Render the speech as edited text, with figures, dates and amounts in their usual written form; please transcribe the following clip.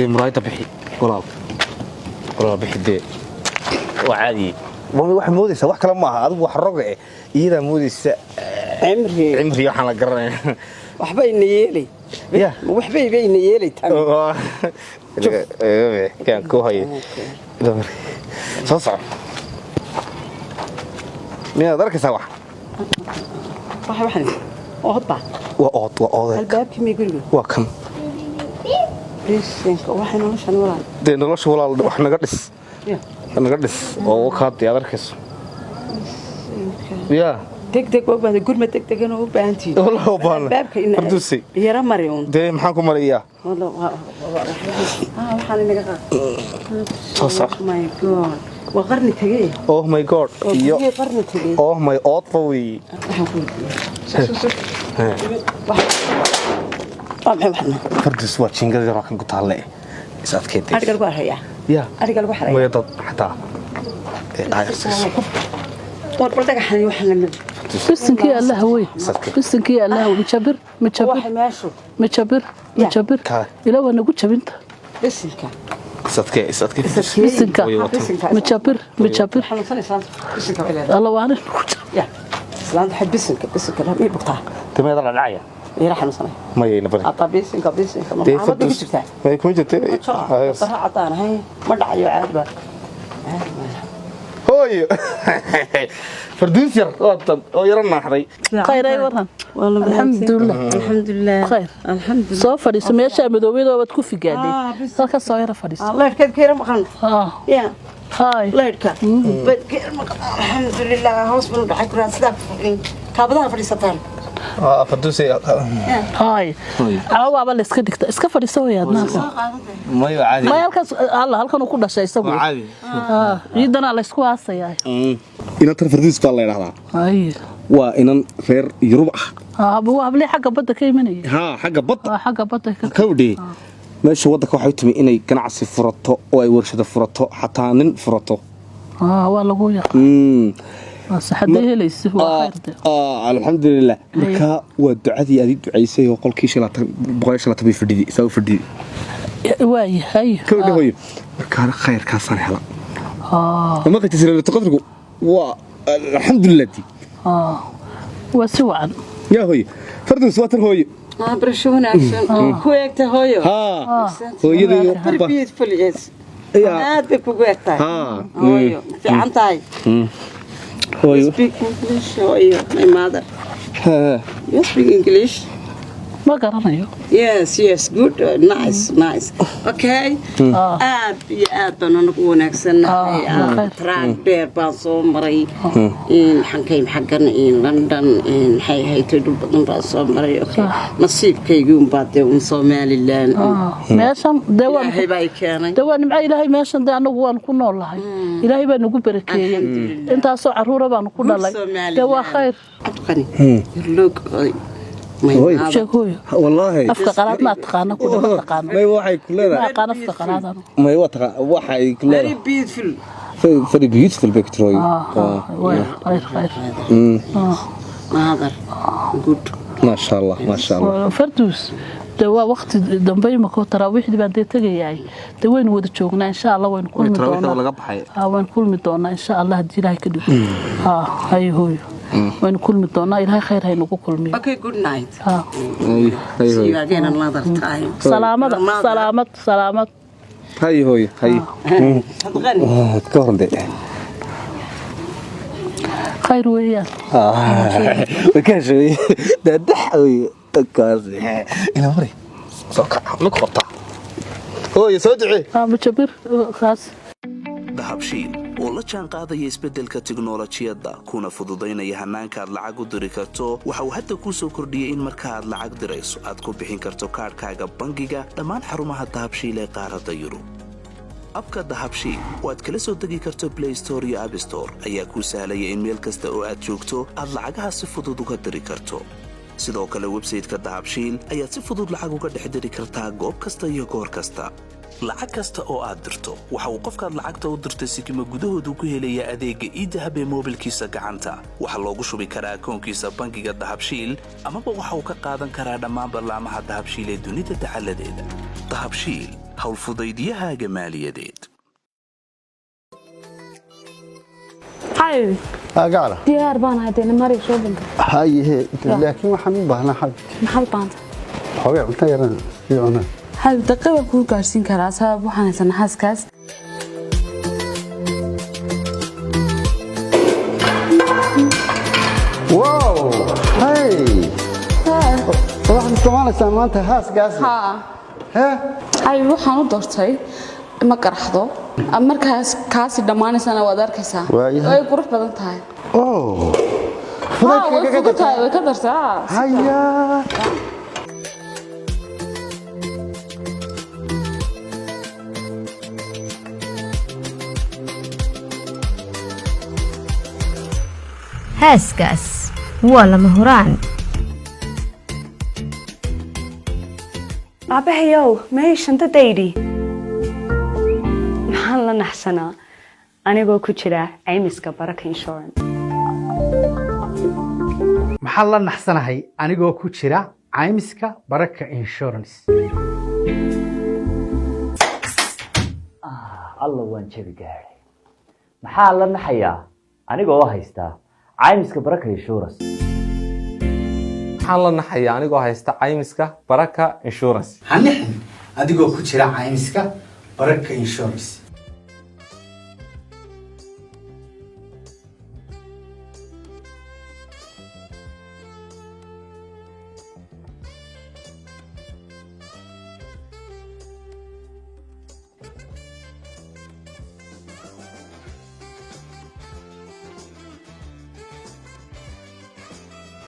مرايته بحي ولا بحي دي وعادي واحد موديسه wax kala ma aha adigu wax roga iyada moodisa cimri waxaan la garanay waxba ina yeelay waxba ina yeelay tan kan ku hay soo soco miya darkaysa wax oodba waa albaabkii mi guriga waa kan bisinka waxa noloshan walaal de nolosha walaal wax naga dhis oo ka diyaarkayso ya degdeg oo baad gurma degdegan oo u baahantii walaa baan fardusi yara marion de maxaan ku mariyaa waxaan inaga soo my god waa qarni tagay oh my god iyo qarni tagay oh my oodfawi fardus waa jingada yar kan ku taale isaadkeed ariga lagu xareeya ya ariga lagu xareeya way dad xataa war baldaga xani waxaan bistinkii allah way bistinkii allah mujabir ila wana ku jabinta bistinka isaadke bisinka mujabir allah waana ya islaan xad bisinka la mi bugtaa tameeda la dhacaya يا رح نصنع ما ينبغي أطبيسين قبيسين كمان ما بيجتها ما يكون جت صراحة عطانا هاي ما دعي عاد بقى هوي فردوس ير يرنا حري خير أي ورن والله الحمد لله خير الحمد لله صوفر يسمى شيء مدوبيد وبتكفي قاعدين هلك صايرة فريس الله يركض كير مخن يا هاي الله يركض الحمد لله هوس من دحك راس داك كابدان فريستان فردوسي هاي عوابا لا iska dhigta iska fadhiiso yaadna mayo caadi ma halkan uu ku dhashay isagu caadi ciidana la isku aasayay ina tar farduus baa la yiraahdaa ay waa inan reer Yurub abu habli xagga badda ka imanay xagga badda ka kawdhi meesha waddanka waxay timi inay ganacsi furato oo ay warshado furato xataa nin furato waa lagu yaqaan صحدي هليس الحمد لله marka waa ducadii aad ducaysay oo qolkii shilata boqol shilata bay fadhidi soo fadhidi way hay kawdhi hoy marka khayr ka san hela ma qati sirri taqadrugu waa alxamdulillah waa si wacan ya hoy fardus waa tar hoy برشونا كويكته هويو hooyadii تربيت فليس aad bay kugu egtahay hooyo fiican tahay hooyo speak English hooyo my mother you speak English ma garanayo yes good nice okay aad baan ugu wanaagsanahay track dheer baan soo maray in xaggan in London in hay'ado badan baan soo maray okay nasiibkaygu baad u Soomaaliland meeshan dawaan hay keenay dawaan ma ilaahay meeshan anagu waan ku noolahay ilaahay baa nagu barakeeyay intaas oo caruura baan ku dhalay dawaa khayr abqani look والله أفكار قناة ما تقانا كلها تقانا ما يوحي كلها ما قانا أفكار قناة ما يوحي كلها very beautiful very beautiful picture خير هذا good ما شاء الله فردوس دوا وقت دنبي ما كنت تراويح دي بعد تجي دوين ود جوجنا إن شاء الله وين كل مدونا وين كل مدونا إن شاء الله هدي لها كده هاي هو وين كل مدونا إلهي خير هاي نقول كل مين okay good night see you again another time سلامات هاي تغني خير وياه وكان شوي دح قوي تكاسي انا مري سوكا نقطه هو يسودعي مجبر خاص dahabshiil oo la jaan qaadaya isbeddelka tiknoolajiyadda kuna fududaynaya hannaanka aad lacag u diri karto waxa uu hadda kuu soo kordhiyey in marka aad lacag dirayso aad ku bixin karto kaadhkaaga bangiga dhammaan xarumaha dahabshiil ee qaaradda yurub abka dahabshiil oo aad kala soo degi karto Play Store iyo App Store ayaa kuu sahlaya in meel kasta oo aad joogto aad lacagaha si fudud uga diri karto sidoo kale website-ka dahabshiil ayaad si fudud lacag uga dhex diri kartaa goob kasta iyo goor kasta lacag kasta oo aad dirto waxa uu qofkaad lacagta u dirtay sikimo gudahoodu ku helayaa adeegga e-dahab ee moobilkiisa gacanta waxa loogu shubi karaa akoonkiisa bangiga dahabshiil ama waxa uu ka qaadan karaa dhammaan barnaamijyada dahabshiil ee dunida dacaladeeda dahabshiil howlfudaydiyahaaga maaliyadeed. حبيبي قاعدة ديار بان هاي دينا مري شو بنت هاي هي لكن waxaan u baahnaa xal محل بانت xogaa cunto yaran fiicana حبيبي دقيقة كل قارسين كرا سبب waxaan haysan xaaskaas wow hey waxaan isticmaalaysaa maanta haaskaas ها حبيبي waxaan u doortay ma qaraxdo markaas kaasi dhamaanaysana waad arkaysaa way qurux badan tahay oh way ka dartaa haya haaskaas waa lama huraan abahayow may shantadaydi maxaan la naxsanaa anigoo ku jira caymiska baraka insurance maxaan la naxsanahay anigoo ku jira caymiska baraka insurance alla waan jabi gaaray maxaa la naxayaa anigoo haysta caymiska baraka insurance maxaan la naxayaa anigoo haysta caymiska baraka insurance hanixin adigoo ku jira caymiska baraka insurance